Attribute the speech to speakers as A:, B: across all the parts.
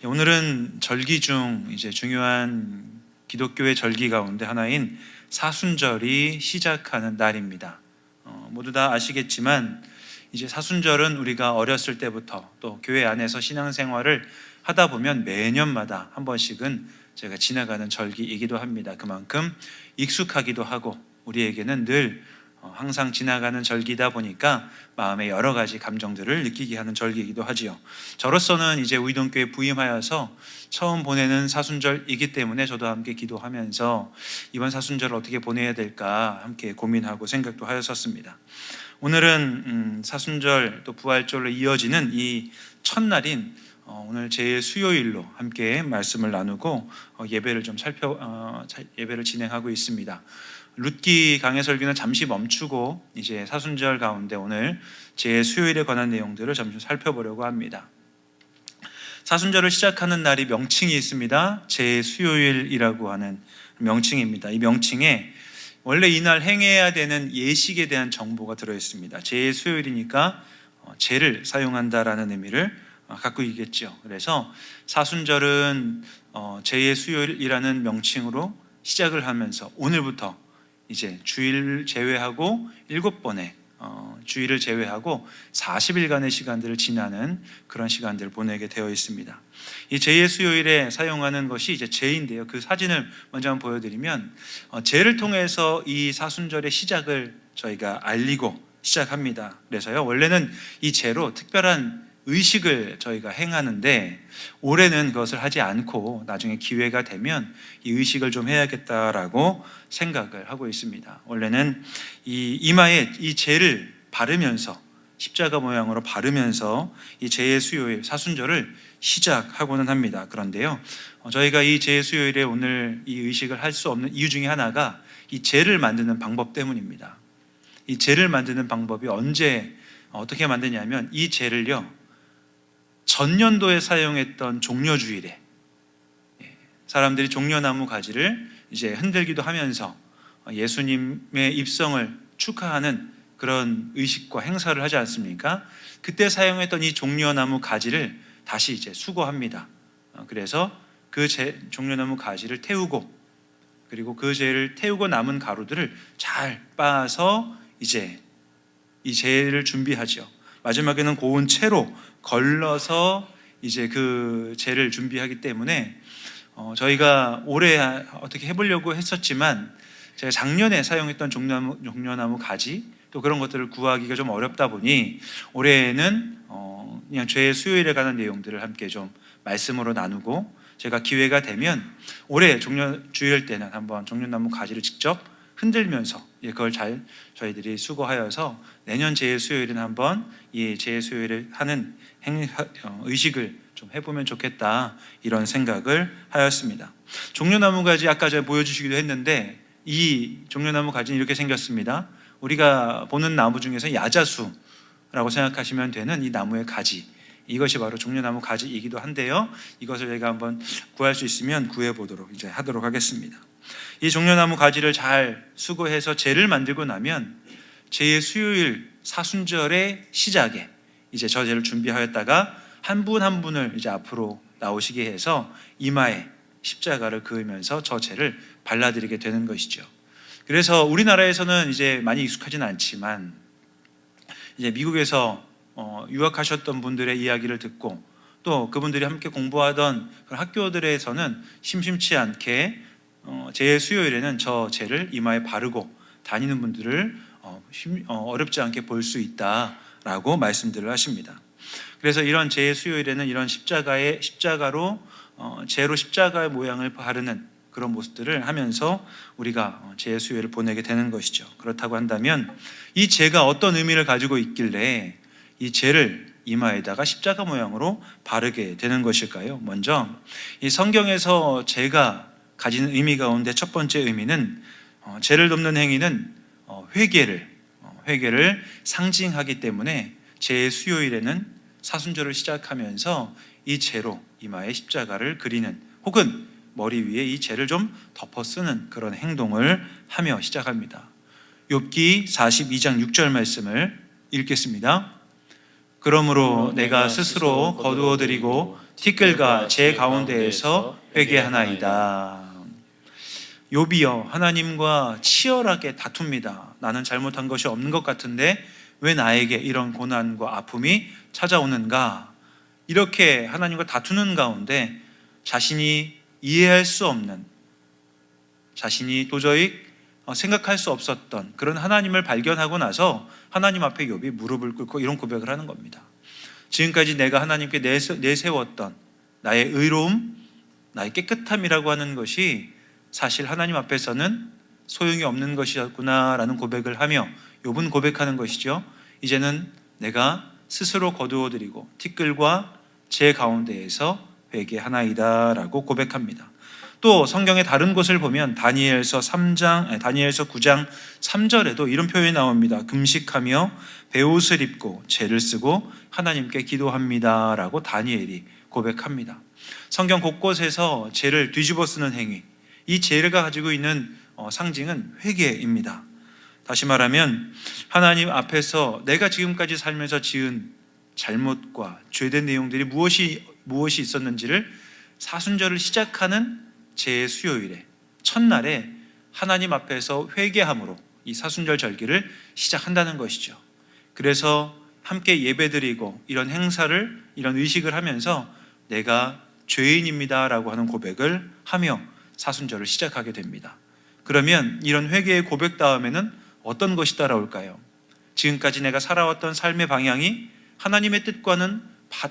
A: 오늘은 절기 중 이제 중요한 기독교의 절기 가운데 하나인 사순절이 시작하는 날입니다. 모두 다 아시겠지만 이제 사순절은 우리가 어렸을 때부터 또 교회 안에서 신앙생활을 하다 보면 매년마다 한 번씩은 제가 지나가는 절기이기도 합니다. 그만큼 익숙하기도 하고 우리에게는 늘 항상 지나가는 절기다 보니까 마음에 여러 가지 감정들을 느끼게 하는 절기이기도 하지요. 저로서는 이제 우이동교에 부임하여서 처음 보내는 사순절이기 때문에 저도 함께 기도하면서 이번 사순절을 어떻게 보내야 될까 함께 고민하고 생각도 하였었습니다. 오늘은 사순절 또 부활절로 이어지는 이 첫날인 오늘 제 수요일로 함께 말씀을 나누고 예배를 좀 예배를 진행하고 있습니다. 룻기 강해 설교는 잠시 멈추고 이제 사순절 가운데 오늘 제 수요일에 관한 내용들을 잠시 살펴보려고 합니다. 사순절을 시작하는 날이 명칭이 있습니다. 제 수요일이라고 하는 명칭입니다. 이 명칭에 원래 이날 행해야 되는 예식에 대한 정보가 들어있습니다. 제 수요일이니까 제를 사용한다라는 의미를 갖고 있겠죠. 그래서 사순절은 제의 수요일이라는 명칭으로 시작을 하면서 오늘부터 이제 주일을 제외하고 7번의 주일을 제외하고 40일간의 시간들을 지나는 그런 시간들을 보내게 되어 있습니다. 이 제의 수요일에 사용하는 것이 이제 제인데요. 그 사진을 먼저 한번 보여드리면 제를 통해서 이 사순절의 시작을 저희가 알리고 시작합니다. 그래서요, 원래는 이 제로 특별한 의식을 저희가 행하는데 올해는 그것을 하지 않고 나중에 기회가 되면 이 의식을 좀 해야겠다라고 생각을 하고 있습니다. 원래는 이 이마에 이 제를 바르면서 십자가 모양으로 바르면서 이 제의 수요일 사순절을 시작하고는 합니다. 그런데요, 저희가 이 제의 수요일에 오늘 이 의식을 할 수 없는 이유 중에 하나가 이 제를 만드는 방법 때문입니다. 이 제를 만드는 방법이 어떻게 만드냐면 이 제를요, 전년도에 사용했던 종려주일에 사람들이 종려나무 가지를 이제 흔들기도 하면서 예수님의 입성을 축하하는 그런 의식과 행사를 하지 않습니까? 그때 사용했던 이 종려나무 가지를 다시 이제 수거합니다. 그래서 그 종려나무 가지를 태우고 그리고 그 재를 태우고 남은 가루들을 잘 빻아서 이제 이 재를 준비하죠. 마지막에는 고운 채로 걸러서 이제 그 재를 준비하기 때문에 저희가 올해 어떻게 해보려고 했었지만 제가 작년에 사용했던 종려나무 가지 또 그런 것들을 구하기가 좀 어렵다 보니 올해는 그냥 죄의 수요일에 관한 내용들을 함께 좀 말씀으로 나누고 제가 기회가 되면 올해 주일 때는 한번 종려나무 가지를 직접 흔들면서 그걸 잘 저희들이 수고하여서 내년 제 수요일은 한번 이 제 수요일을 하는 의식을 좀 해보면 좋겠다 이런 생각을 하였습니다. 종려나무 가지 아까 제가 보여주시기도 했는데 이 종려나무 가지는 이렇게 생겼습니다. 우리가 보는 나무 중에서 야자수라고 생각하시면 되는 이 나무의 가지, 이것이 바로 종려나무 가지이기도 한데요, 이것을 제가 한번 구할 수 있으면 구해보도록 이제 하도록 하겠습니다. 이 종려나무 가지를 잘 수거해서 제를 만들고 나면 제의 수요일 사순절의 시작에 이제 저 제를 준비하였다가 한 분 한 분을 이제 앞으로 나오시게 해서 이마에 십자가를 그으면서 저 제를 발라드리게 되는 것이죠. 그래서 우리나라에서는 이제 많이 익숙하지는 않지만 이제 미국에서 유학하셨던 분들의 이야기를 듣고 또 그분들이 함께 공부하던 그런 학교들에서는 심심치 않게 제 수요일에는 저 제를 이마에 바르고 다니는 분들을 어렵지 않게 볼 수 있다라고 말씀들을 하십니다. 그래서 이런 제 수요일에는 이런 십자가로 제로 십자가의 모양을 바르는 그런 모습들을 하면서 우리가 제 수요일을 보내게 되는 것이죠. 그렇다고 한다면 이 제가 어떤 의미를 가지고 있길래 이 제를 이마에다가 십자가 모양으로 바르게 되는 것일까요? 먼저 이 성경에서 제가 가지는 의미 가운데 첫 번째 의미는 죄를 돕는 행위는 회개를 상징하기 때문에 제 수요일에는 사순절을 시작하면서 이 죄로 이마에 십자가를 그리는 혹은 머리 위에 이 죄를 좀 덮어 쓰는 그런 행동을 하며 시작합니다. 욥기 42장 6절 말씀을 읽겠습니다. 그러므로 내가 스스로 거두어드리고 티끌과 제 가운데에서 회개하나이다. 욥이여, 하나님과 치열하게 다툽니다. 나는 잘못한 것이 없는 것 같은데 왜 나에게 이런 고난과 아픔이 찾아오는가? 이렇게 하나님과 다투는 가운데 자신이 이해할 수 없는, 자신이 도저히 생각할 수 없었던 그런 하나님을 발견하고 나서 하나님 앞에 욥이 무릎을 꿇고 이런 고백을 하는 겁니다. 지금까지 내가 하나님께 내세웠던 나의 의로움, 나의 깨끗함이라고 하는 것이 사실 하나님 앞에서는 소용이 없는 것이었구나라는 고백을 하며 욥은 고백하는 것이죠. 이제는 내가 스스로 거두어드리고 티끌과 제 가운데에서 회개하나이다 라고 고백합니다. 또 성경의 다른 곳을 보면 다니엘서 9장 3절에도 이런 표현이 나옵니다. 금식하며 베옷을 입고 죄를 쓰고 하나님께 기도합니다 라고 다니엘이 고백합니다. 성경 곳곳에서 죄를 뒤집어 쓰는 행위, 이 죄가 가지고 있는 상징은 회개입니다. 다시 말하면 하나님 앞에서 내가 지금까지 살면서 지은 잘못과 죄된 내용들이 무엇이 있었는지를 사순절을 시작하는 제 수요일에 첫날에 하나님 앞에서 회개함으로 이 사순절 절기를 시작한다는 것이죠. 그래서 함께 예배드리고 이런 행사를, 이런 의식을 하면서 내가 죄인입니다라고 하는 고백을 하며 사순절을 시작하게 됩니다. 그러면 이런 회개의 고백 다음에는 어떤 것이 따라올까요? 지금까지 내가 살아왔던 삶의 방향이 하나님의 뜻과는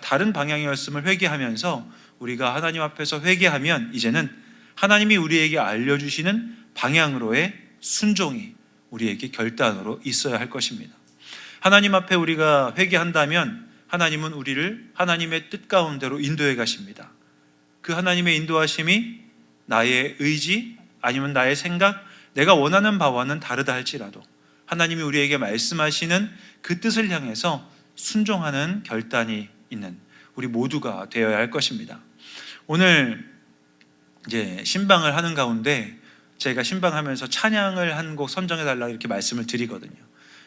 A: 다른 방향이었음을 회개하면서 우리가 하나님 앞에서 회개하면 이제는 하나님이 우리에게 알려주시는 방향으로의 순종이 우리에게 결단으로 있어야 할 것입니다. 하나님 앞에 우리가 회개한다면 하나님은 우리를 하나님의 뜻 가운데로 인도해 가십니다. 그 하나님의 인도하심이 나의 의지 아니면 나의 생각, 내가 원하는 바와는 다르다 할지라도 하나님이 우리에게 말씀하시는 그 뜻을 향해서 순종하는 결단이 있는 우리 모두가 되어야 할 것입니다. 오늘 이제 신방을 하는 가운데 제가 신방하면서 찬양을 한 곡 선정해 달라고 이렇게 말씀을 드리거든요.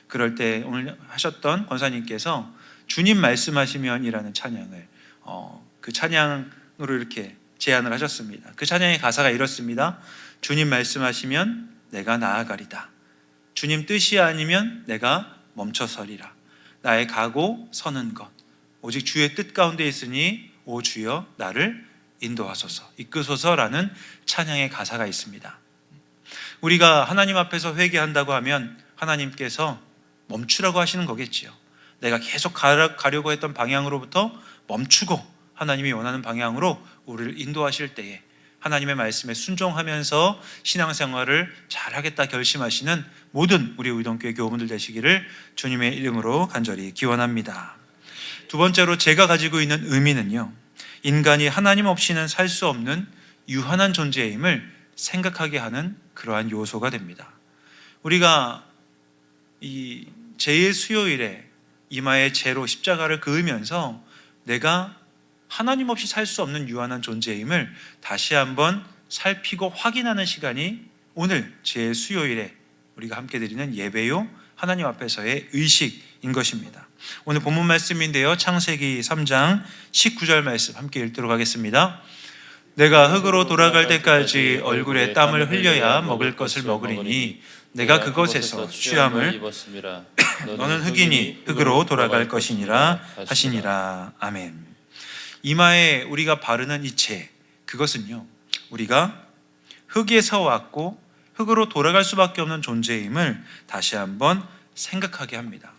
A: 그럴 때 오늘 하셨던 권사님께서 주님 말씀하시면이라는 찬양을 그 찬양으로 이렇게 제안을 하셨습니다. 그 찬양의 가사가 이렇습니다. 주님 말씀하시면 내가 나아가리다. 주님 뜻이 아니면 내가 멈춰서리라. 나의 가고 서는 것 오직 주의 뜻 가운데 있으니 오 주여 나를 인도하소서 이끄소서라는 찬양의 가사가 있습니다. 우리가 하나님 앞에서 회개한다고 하면 하나님께서 멈추라고 하시는 거겠지요. 내가 계속 가려고 했던 방향으로부터 멈추고 하나님이 원하는 방향으로 우리를 인도하실 때에 하나님의 말씀에 순종하면서 신앙생활을 잘하겠다 결심하시는 모든 우리 의동교회 교우분들 되시기를 주님의 이름으로 간절히 기원합니다. 두 번째로 제가 가지고 있는 의미는요, 인간이 하나님 없이는 살 수 없는 유한한 존재임을 생각하게 하는 그러한 요소가 됩니다. 우리가 이 제의 수요일에 이마에 제로 십자가를 그으면서 내가 하나님 없이 살 수 없는 유한한 존재임을 다시 한번 살피고 확인하는 시간이 오늘 제의 수요일에 우리가 함께 드리는 예배요 하나님 앞에서의 의식인 것입니다. 오늘 본문 말씀인데요, 창세기 3장 19절 말씀 함께 읽도록 하겠습니다. 내가 흙으로 돌아갈 때까지 얼굴에 땀을 흘려야 먹을 것을 먹으리니 내가 그것에서 취함을 너는 흙이니 흙으로 돌아갈 것이니라 하시니라. 아멘. 이마에 우리가 바르는 이 재, 그것은요, 우리가 흙에서 왔고 흙으로 돌아갈 수밖에 없는 존재임을 다시 한번 생각하게 합니다.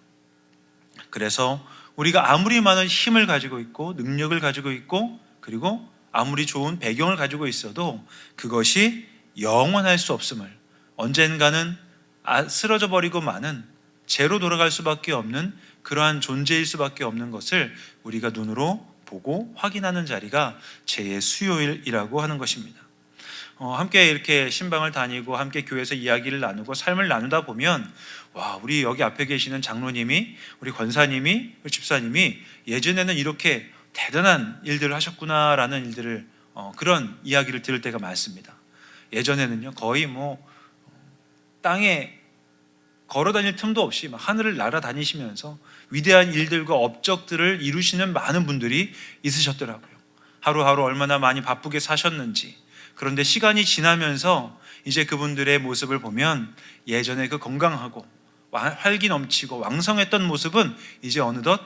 A: 그래서 우리가 아무리 많은 힘을 가지고 있고 능력을 가지고 있고 그리고 아무리 좋은 배경을 가지고 있어도 그것이 영원할 수 없음을, 언젠가는 쓰러져 버리고 마는 재로 돌아갈 수밖에 없는 그러한 존재일 수밖에 없는 것을 우리가 눈으로 보고 확인하는 자리가 제의 수요일이라고 하는 것입니다. 함께 이렇게 신방을 다니고 함께 교회에서 이야기를 나누고 삶을 나누다 보면 와, 우리 여기 앞에 계시는 장로님이, 우리 권사님이, 우리 집사님이 예전에는 이렇게 대단한 일들을 하셨구나라는 일들을 그런 이야기를 들을 때가 많습니다. 예전에는요, 거의 땅에 걸어 다닐 틈도 없이 막 하늘을 날아다니시면서 위대한 일들과 업적들을 이루시는 많은 분들이 있으셨더라고요. 하루하루 얼마나 많이 바쁘게 사셨는지. 그런데 시간이 지나면서 이제 그분들의 모습을 보면 예전에 그 건강하고 활기 넘치고 왕성했던 모습은 이제 어느덧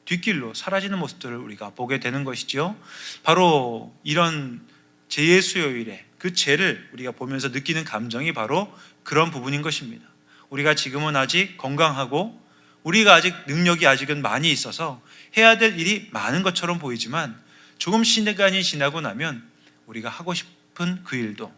A: 뒷길로 사라지는 모습들을 우리가 보게 되는 것이죠. 바로 이런 죄의 수요일에 그 죄를 우리가 보면서 느끼는 감정이 바로 그런 부분인 것입니다. 우리가 지금은 아직 건강하고 우리가 아직 능력이 아직은 많이 있어서 해야 될 일이 많은 것처럼 보이지만 조금 시간이 지나고 나면 우리가 하고 싶은 그 일도,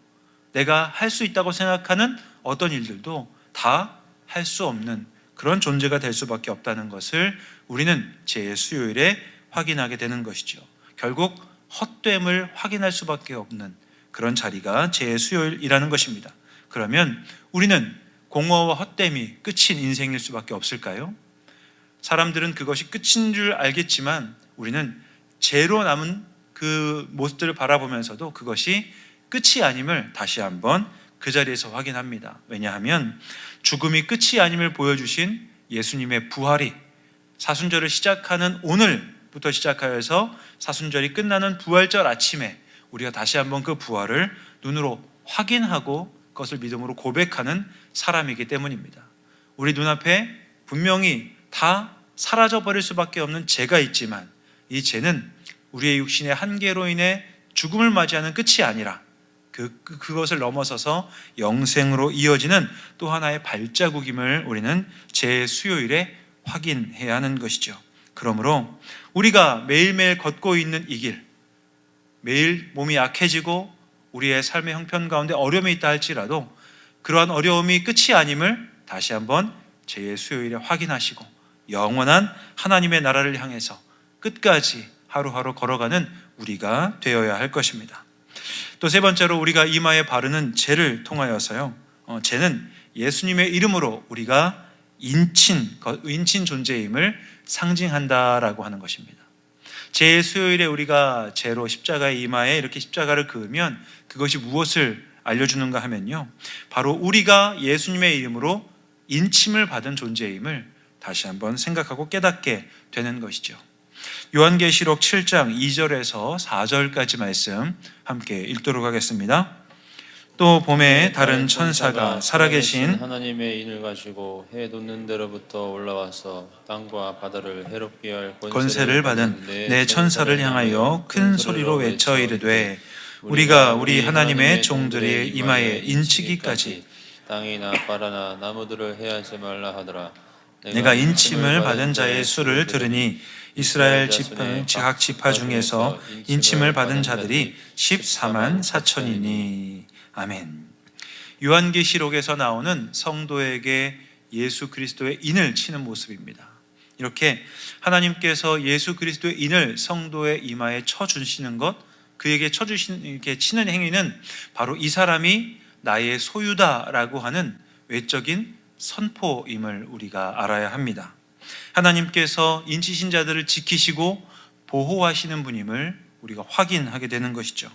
A: 내가 할 수 있다고 생각하는 어떤 일들도 다 할 수 없는 그런 존재가 될 수밖에 없다는 것을 우리는 죄의 수요일에 확인하게 되는 것이죠. 결국 헛됨을 확인할 수밖에 없는 그런 자리가 죄의 수요일이라는 것입니다. 그러면 우리는 공허와 헛됨이 끝인 인생일 수밖에 없을까요? 사람들은 그것이 끝인 줄 알겠지만 우리는 죄로 남은 그 모습들을 바라보면서도 그것이 끝이 아님을 다시 한번 그 자리에서 확인합니다. 왜냐하면 죽음이 끝이 아님을 보여주신 예수님의 부활이 사순절을 시작하는 오늘부터 시작하여서 사순절이 끝나는 부활절 아침에 우리가 다시 한번 그 부활을 눈으로 확인하고 그것을 믿음으로 고백하는 사람이기 때문입니다. 우리 눈앞에 분명히 다 사라져버릴 수밖에 없는 죄가 있지만 이 죄는 우리의 육신의 한계로 인해 죽음을 맞이하는 끝이 아니라 그것을 넘어서서 영생으로 이어지는 또 하나의 발자국임을 우리는 죄의 수요일에 확인해야 하는 것이죠. 그러므로 우리가 매일매일 걷고 있는 이 길, 매일 몸이 약해지고 우리의 삶의 형편 가운데 어려움이 있다 할지라도 그러한 어려움이 끝이 아님을 다시 한번 죄의 수요일에 확인하시고 영원한 하나님의 나라를 향해서 끝까지 하루하루 걸어가는 우리가 되어야 할 것입니다. 또 세 번째로 우리가 이마에 바르는 죄를 통하여서요, 죄는 예수님의 이름으로 우리가 인친 존재임을 상징한다라고 하는 것입니다. 죄의 수요일에 우리가 죄로 십자가의 이마에 이렇게 십자가를 그으면 그것이 무엇을 알려주는가 하면요, 바로 우리가 예수님의 이름으로 인침을 받은 존재임을 다시 한번 생각하고 깨닫게 되는 것이죠. 요한계시록 7장 2절에서 4절까지 말씀 함께 읽도록 하겠습니다. 또 봄에 다른 천사가 살아계신
B: 하나님의 인을 가지고 해 돋는 데로부터 올라와서 땅과 바다를 해롭게 할
A: 권세를 받은 내 천사를 향하여 큰 소리로 외쳐 이르되 우리가 우리 하나님의 종들의 이마에 인치기까지
B: 땅이나 바다나 나무들을 해하지 말라 하더라.
A: 내가 인침을 받은 자의 수를 들으니 이스라엘 각 지파 중에서 인침을 받은 자들이 14만 4천이니. 아멘. 요한계시록에서 나오는 성도에게 예수 그리스도의 인을 치는 모습입니다. 이렇게 하나님께서 예수 그리스도의 인을 성도의 이마에 쳐주시는 것, 그에게 이렇게 치는 행위는 바로 이 사람이 나의 소유다라고 하는 외적인 선포임을 우리가 알아야 합니다. 하나님께서 인치신 자들을 지키시고 보호하시는 분임을 우리가 확인하게 되는 것이죠.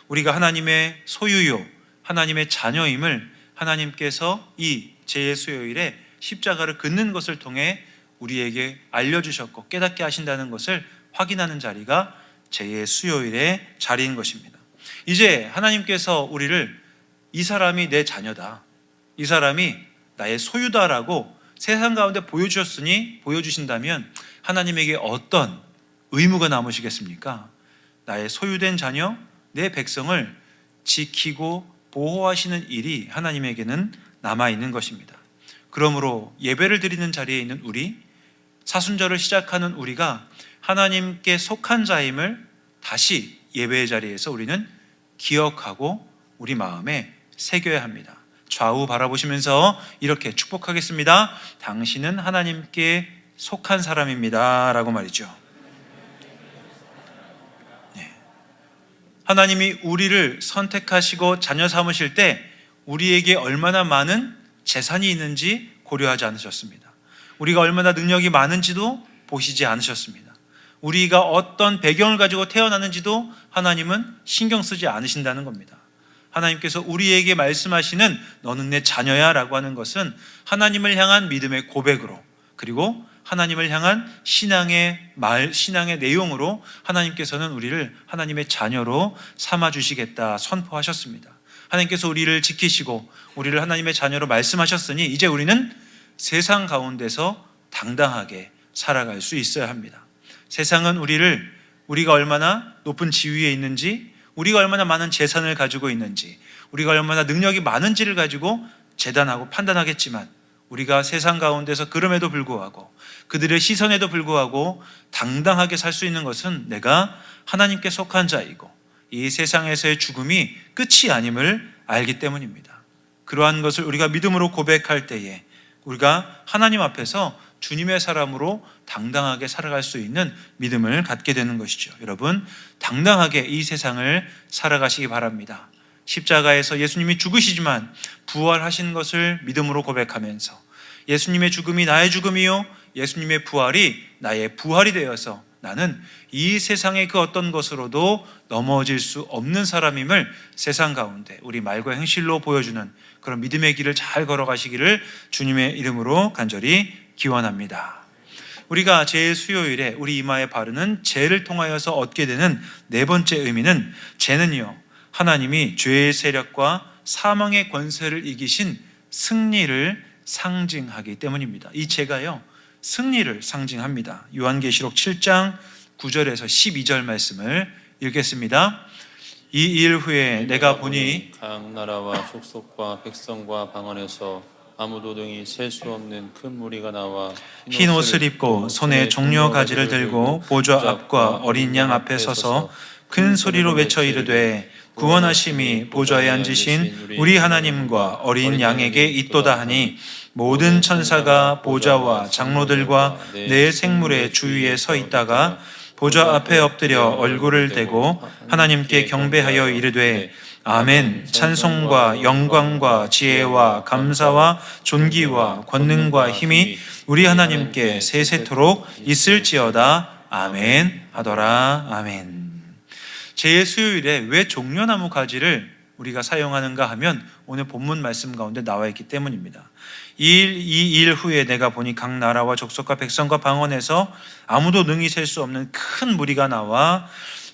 A: 우리가 하나님의 소유요, 하나님의 자녀임을 하나님께서 이 죄의 수요일에 십자가를 긋는 것을 통해 우리에게 알려주셨고 깨닫게 하신다는 것을 확인하는 자리가 죄의 수요일의 자리인 것입니다. 이제 하나님께서 우리를 이 사람이 내 자녀다, 이 사람이 나의 소유다라고 세상 가운데 보여주신다면 하나님에게 어떤 의무가 남으시겠습니까? 나의 소유된 자녀, 내 백성을 지키고 보호하시는 일이 하나님에게는 남아있는 것입니다. 그러므로 예배를 드리는 자리에 있는 우리, 사순절을 시작하는 우리가 하나님께 속한 자임을 다시 예배의 자리에서 우리는 기억하고 우리 마음에 새겨야 합니다. 좌우 바라보시면서 이렇게 축복하겠습니다. 당신은 하나님께 속한 사람입니다 라고 말이죠. 하나님이 우리를 선택하시고 자녀 삼으실 때 우리에게 얼마나 많은 재산이 있는지 고려하지 않으셨습니다. 우리가 얼마나 능력이 많은지도 보시지 않으셨습니다. 우리가 어떤 배경을 가지고 태어났는지도 하나님은 신경 쓰지 않으신다는 겁니다. 하나님께서 우리에게 말씀하시는 너는 내 자녀야 라고 하는 것은 하나님을 향한 믿음의 고백으로, 그리고 하나님을 향한 신앙의 내용으로 하나님께서는 우리를 하나님의 자녀로 삼아주시겠다 선포하셨습니다. 하나님께서 우리를 지키시고 우리를 하나님의 자녀로 말씀하셨으니 이제 우리는 세상 가운데서 당당하게 살아갈 수 있어야 합니다. 세상은 우리가 얼마나 높은 지위에 있는지, 우리가 얼마나 많은 재산을 가지고 있는지, 우리가 얼마나 능력이 많은지를 가지고 재단하고 판단하겠지만, 우리가 세상 가운데서 그럼에도 불구하고 그들의 시선에도 불구하고 당당하게 살 수 있는 것은 내가 하나님께 속한 자이고 이 세상에서의 죽음이 끝이 아님을 알기 때문입니다. 그러한 것을 우리가 믿음으로 고백할 때에 우리가 하나님 앞에서 주님의 사람으로 당당하게 살아갈 수 있는 믿음을 갖게 되는 것이죠. 여러분, 당당하게 이 세상을 살아가시기 바랍니다. 십자가에서 예수님이 죽으시지만 부활하신 것을 믿음으로 고백하면서 예수님의 죽음이 나의 죽음이요 예수님의 부활이 나의 부활이 되어서 나는 이 세상의 그 어떤 것으로도 넘어질 수 없는 사람임을 세상 가운데 우리 말과 행실로 보여주는 그런 믿음의 길을 잘 걸어가시기를 주님의 이름으로 간절히 기원합니다. 우리가 제 수요일에 우리 이마에 바르는 죄를 통하여서 얻게 되는 네 번째 의미는, 죄는요 하나님이 죄의 세력과 사망의 권세를 이기신 승리를 상징하기 때문입니다. 이 죄가요 승리를 상징합니다. 요한계시록 7장 9절에서 12절 말씀을 읽겠습니다. 이 일 후에 내가 보니
B: 각 나라와 족속과 백성과 방언에서 아무도 능히 셀 수 없는 큰 무리가 나와
A: 흰 옷을 입고 손에 종려 가지를 들고 보좌 앞과 어린 양 앞에 서서 큰 소리로 외쳐 이르되 구원하심이 보좌에 앉으신 우리 하나님과 어린 양에게 있도다 하니, 모든 천사가 보좌와 장로들과 내 생물의 주위에 서 있다가 보좌 앞에 엎드려 얼굴을 대고 하나님께 경배하여 이르되 아멘. 찬송과 영광과 지혜와 감사와 존귀와 권능과 힘이 우리 하나님께 세세토록 있을지어다. 아멘 하더라. 아멘. 제 수요일에 왜 종려나무 가지를 우리가 사용하는가 하면 오늘 본문 말씀 가운데 나와 있기 때문입니다. 이 일 후에 내가 보니 각 나라와 족속과 백성과 방언에서 아무도 능히 셀 수 없는 큰 무리가 나와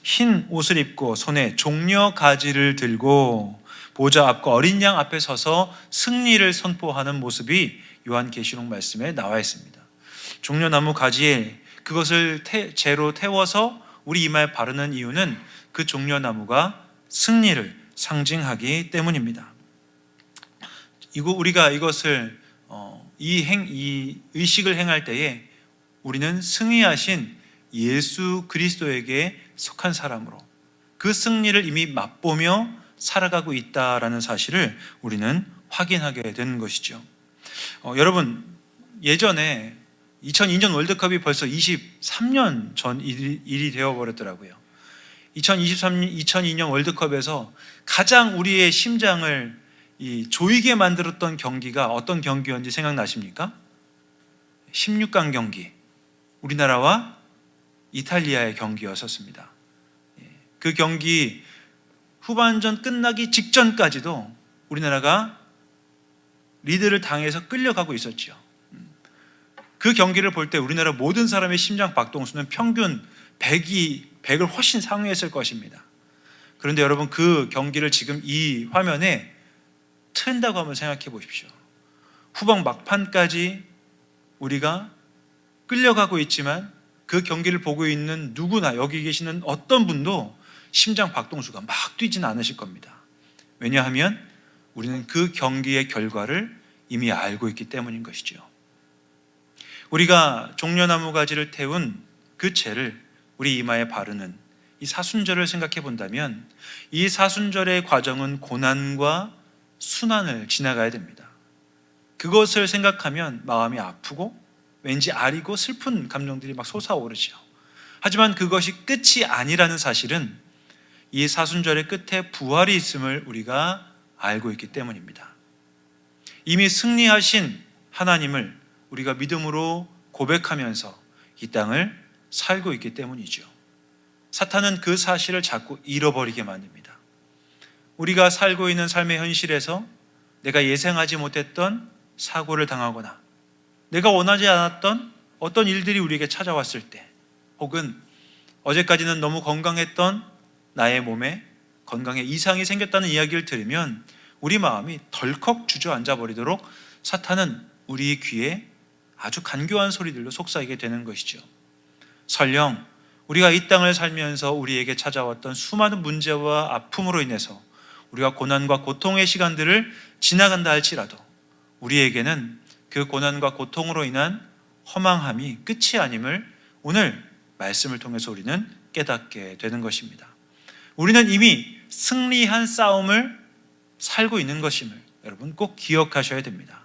A: 흰 옷을 입고 손에 종려 가지를 들고 보좌 앞과 어린 양 앞에 서서 승리를 선포하는 모습이 요한계시록 말씀에 나와 있습니다. 종려나무 가지에 그것을 재로 태워서 우리 이마에 바르는 이유는 그 종려나무가 승리를 상징하기 때문입니다. 우리가 이것을 이 의식을 행할 때에 우리는 승리하신 예수 그리스도에게 속한 사람으로 그 승리를 이미 맛보며 살아가고 있다라는 사실을 우리는 확인하게 되는 것이죠. 여러분, 예전에 2002년 월드컵이 벌써 23년 전 일이 되어버렸더라고요. 2002년 월드컵에서 가장 우리의 심장을 조이게 만들었던 경기가 어떤 경기였는지 생각나십니까? 16강 경기, 우리나라와 이탈리아의 경기였었습니다. 그 경기 후반전 끝나기 직전까지도 우리나라가 리드를 당해서 끌려가고 있었죠. 그 경기를 볼 때 우리나라 모든 사람의 심장 박동수는 평균 100을 훨씬 상회했을 것입니다. 그런데 여러분, 그 경기를 지금 이 화면에 틀다고 한번 생각해 보십시오. 후반 막판까지 우리가 끌려가고 있지만 그 경기를 보고 있는 누구나, 여기 계시는 어떤 분도 심장 박동수가 막 뛰지는 않으실 겁니다. 왜냐하면 우리는 그 경기의 결과를 이미 알고 있기 때문인 것이죠. 우리가 종려나무 가지를 태운 그 채를 우리 이마에 바르는 이 사순절을 생각해 본다면, 이 사순절의 과정은 고난과 순환을 지나가야 됩니다. 그것을 생각하면 마음이 아프고 왠지 아리고 슬픈 감정들이 막 솟아오르죠. 하지만 그것이 끝이 아니라는 사실은 이 사순절의 끝에 부활이 있음을 우리가 알고 있기 때문입니다. 이미 승리하신 하나님을 우리가 믿음으로 고백하면서 이 땅을 살고 있기 때문이죠. 사탄은 그 사실을 자꾸 잃어버리게 만듭니다. 우리가 살고 있는 삶의 현실에서 내가 예상하지 못했던 사고를 당하거나 내가 원하지 않았던 어떤 일들이 우리에게 찾아왔을 때, 혹은 어제까지는 너무 건강했던 나의 몸에 건강에 이상이 생겼다는 이야기를 들으면 우리 마음이 덜컥 주저앉아 버리도록 사탄은 우리 귀에 아주 간교한 소리들로 속삭이게 되는 것이죠. 설령 우리가 이 땅을 살면서 우리에게 찾아왔던 수많은 문제와 아픔으로 인해서 우리가 고난과 고통의 시간들을 지나간다 할지라도 우리에게는 그 고난과 고통으로 인한 허망함이 끝이 아님을 오늘 말씀을 통해서 우리는 깨닫게 되는 것입니다. 우리는 이미 승리한 싸움을 살고 있는 것임을 여러분 꼭 기억하셔야 됩니다.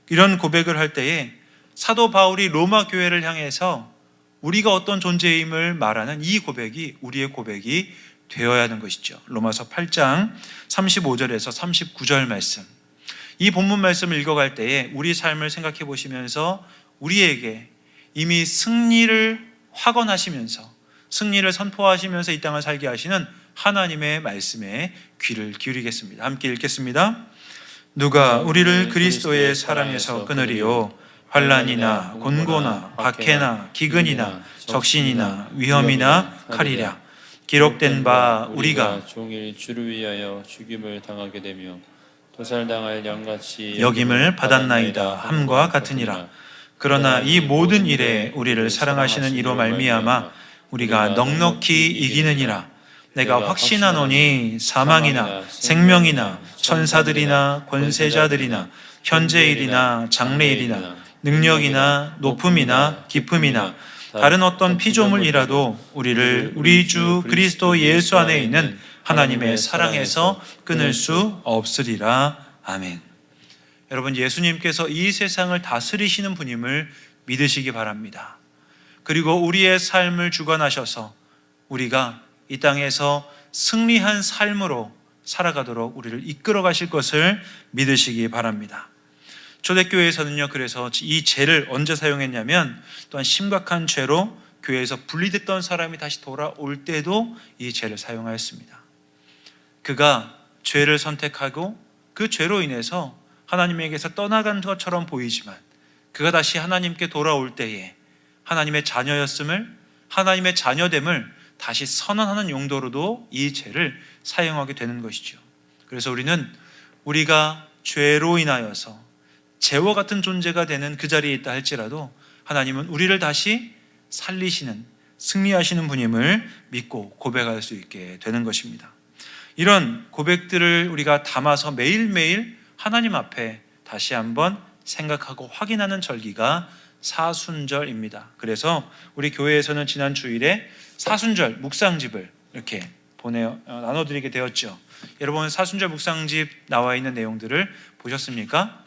A: 이런 고백을 할 때에 사도 바울이 로마 교회를 향해서 우리가 어떤 존재임을 말하는 이 고백이 우리의 고백이 되어야 하는 것이죠. 로마서 8장 35절에서 39절 말씀, 이 본문 말씀을 읽어갈 때에 우리 삶을 생각해 보시면서 우리에게 이미 승리를 확언하시면서 승리를 선포하시면서 이 땅을 살게 하시는 하나님의 말씀에 귀를 기울이겠습니다. 함께 읽겠습니다. 누가 우리를 그리스도의 사랑에서 끊으리요? 환난이나 곤고나 박해나 기근이나 적신이나 위험이나 칼이랴. 기록된 바 우리가
B: 종일 주를 위하여 죽임을 당하게 되며 도살당할 양같이
A: 여김을 받았나이다 함과 같으니라. 그러나 이 모든 일에 우리를 사랑하시는 이로 말미암아 우리가 넉넉히 이기느니라. 내가 확신하노니 사망이나 생명이나 천사들이나 권세자들이나 현재일이나 장래일이나 능력이나 높음이나 깊음이나 다른 어떤 피조물이라도 우리를 우리 주 그리스도 예수 안에 있는 하나님의 사랑에서 끊을 수 없으리라. 아멘. 여러분, 예수님께서 이 세상을 다스리시는 분임을 믿으시기 바랍니다. 그리고 우리의 삶을 주관하셔서 우리가 이 땅에서 승리한 삶으로 살아가도록 우리를 이끌어 가실 것을 믿으시기 바랍니다. 초대교회에서는요, 그래서 이 죄를 언제 사용했냐면 또한 심각한 죄로 교회에서 분리됐던 사람이 다시 돌아올 때도 이 죄를 사용하였습니다. 그가 죄를 선택하고 그 죄로 인해서 하나님에게서 떠나간 것처럼 보이지만 그가 다시 하나님께 돌아올 때에 하나님의 자녀였음을, 하나님의 자녀됨을 다시 선언하는 용도로도 이 죄를 사용하게 되는 것이죠. 그래서 우리가 죄로 인하여서 죄와 같은 존재가 되는 그 자리에 있다 할지라도 하나님은 우리를 다시 살리시는, 승리하시는 분임을 믿고 고백할 수 있게 되는 것입니다. 이런 고백들을 우리가 담아서 매일매일 하나님 앞에 다시 한번 생각하고 확인하는 절기가 사순절입니다. 그래서 우리 교회에서는 지난 주일에 사순절 묵상집을 이렇게 나눠드리게 되었죠. 여러분, 사순절 묵상집 나와 있는 내용들을 보셨습니까?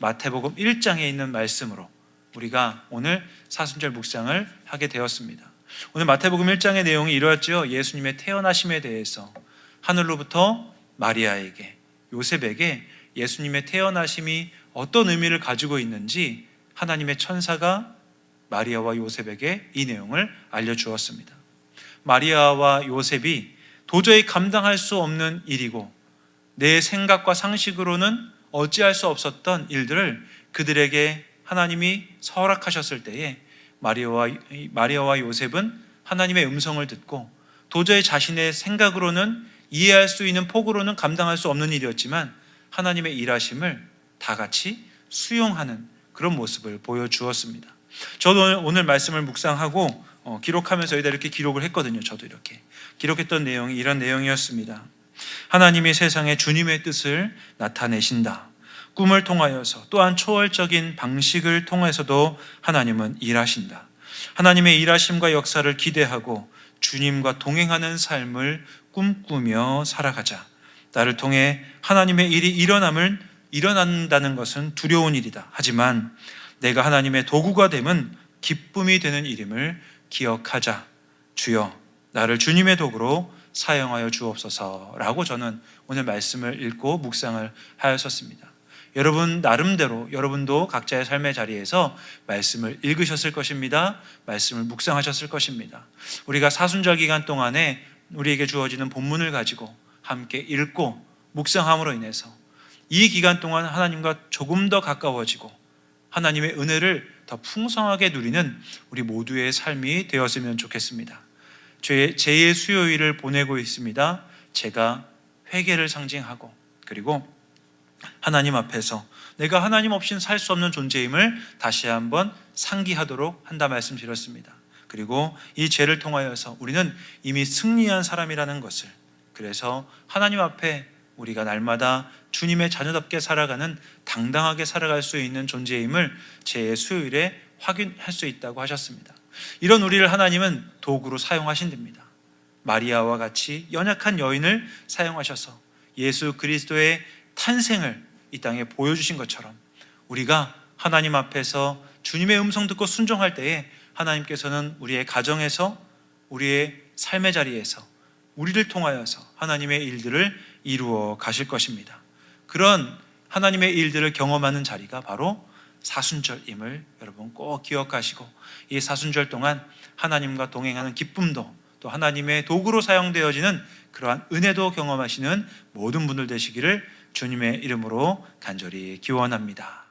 A: 마태복음 1장에 있는 말씀으로 우리가 오늘 사순절 묵상을 하게 되었습니다. 오늘 마태복음 1장의 내용이 이러했죠. 예수님의 태어나심에 대해서 하늘로부터 마리아에게, 요셉에게 예수님의 태어나심이 어떤 의미를 가지고 있는지 하나님의 천사가 마리아와 요셉에게 이 내용을 알려주었습니다. 마리아와 요셉이 도저히 감당할 수 없는 일이고 내 생각과 상식으로는 어찌할 수 없었던 일들을 그들에게 하나님이 허락하셨을 때에 마리아와 요셉은 하나님의 음성을 듣고 도저히 자신의 생각으로는 이해할 수 있는 폭으로는 감당할 수 없는 일이었지만 하나님의 일하심을 다 같이 수용하는 그런 모습을 보여주었습니다. 저도 오늘 말씀을 묵상하고 기록하면서 여기다 이렇게 기록을 했거든요. 저도 이렇게 기록했던 내용이 이런 내용이었습니다. 하나님이 세상에 주님의 뜻을 나타내신다. 꿈을 통하여서 또한 초월적인 방식을 통해서도 하나님은 일하신다. 하나님의 일하심과 역사를 기대하고 주님과 동행하는 삶을 꿈꾸며 살아가자. 나를 통해 하나님의 일이 일어난다는 것은 두려운 일이다. 하지만 내가 하나님의 도구가 됨은 기쁨이 되는 일임을 기억하자. 주여, 나를 주님의 도구로 사용하여 주옵소서라고 저는 오늘 말씀을 읽고 묵상을 하였었습니다. 여러분 나름대로 여러분도 각자의 삶의 자리에서 말씀을 읽으셨을 것입니다. 말씀을 묵상하셨을 것입니다. 우리가 사순절 기간 동안에 우리에게 주어지는 본문을 가지고 함께 읽고 묵상함으로 인해서 이 기간 동안 하나님과 조금 더 가까워지고 하나님의 은혜를 더 풍성하게 누리는 우리 모두의 삶이 되었으면 좋겠습니다. 제2의 수요일을 보내고 있습니다. 제가 회개를 상징하고 그리고 하나님 앞에서 내가 하나님 없이는 살 수 없는 존재임을 다시 한번 상기하도록 한다 말씀드렸습니다. 그리고 이 죄를 통하여서 우리는 이미 승리한 사람이라는 것을, 그래서 하나님 앞에 우리가 날마다 주님의 자녀답게 살아가는, 당당하게 살아갈 수 있는 존재임을 제 수요일에 확인할 수 있다고 하셨습니다. 이런 우리를 하나님은 도구로 사용하신답니다. 마리아와 같이 연약한 여인을 사용하셔서 예수 그리스도의 탄생을 이 땅에 보여주신 것처럼 우리가 하나님 앞에서 주님의 음성 듣고 순종할 때에 하나님께서는 우리의 가정에서, 우리의 삶의 자리에서 우리를 통하여서 하나님의 일들을 이루어 가실 것입니다. 그런 하나님의 일들을 경험하는 자리가 바로 사순절임을 여러분 꼭 기억하시고, 이 사순절 동안 하나님과 동행하는 기쁨도, 또 하나님의 도구로 사용되어지는 그러한 은혜도 경험하시는 모든 분들 되시기를 주님의 이름으로 간절히 기원합니다.